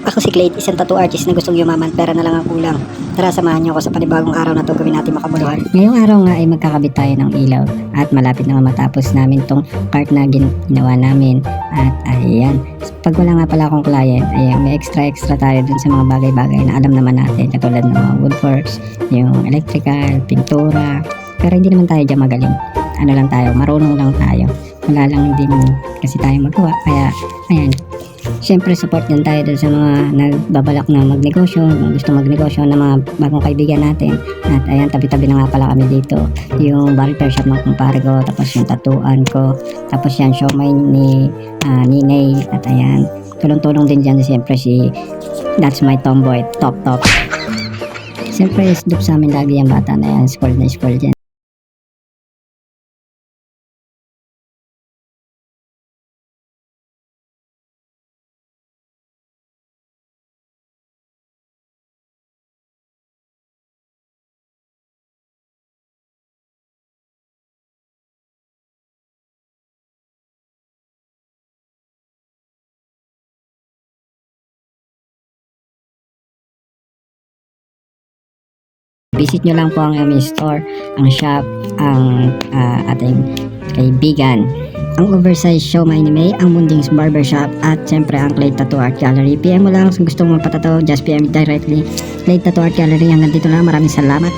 Ako si Clay, isang tattoo artist na gustong yumaman, pera na lang ang kulang. Tara, samahan niyo ako sa panibagong araw na to, gawin natin makabuluhan. Ngayong araw nga ay magkakabit tayo ng ilaw at malapit na matapos namin tong cart na ginawa namin. At ayan, pag wala nga pala akong client, ayan, may extra tayo dun sa mga bagay-bagay na alam naman natin, katulad ng mga woodworks, yung electrical, pintura. Pero hindi naman tayo dyan magaling. Ano lang tayo, marunong lang tayo. Wala lang din kasi tayo magawa. Kaya ayan, siyempre support din tayo dun sa mga nagbabalak na magnegosyo, gusto magnegosyo ng mga bagong kaibigan natin. At ayan, tabi-tabi na nga pala kami dito. Yung barber shop ng kumpare ko, tapos yung tattooan ko, tapos yan, siomay ni Ninay. At ayan, tulong-tulong din dyan siyempre si That's My Tomboy, top. Siyempre, isdop sa amin lagi yung bata na yan, spoiled na spoiled yan. Visit nyo lang po ang aming store, ang shop, ang ating kaibigan, ang oversized siomay ni May, ang Munding's Barbershop, at syempre ang Clay Tattoo Art Gallery. PM mo lang kung gusto mo magpatato, just PM directly. Clay Tattoo Art Gallery, hanggang dito lang. Maraming salamat.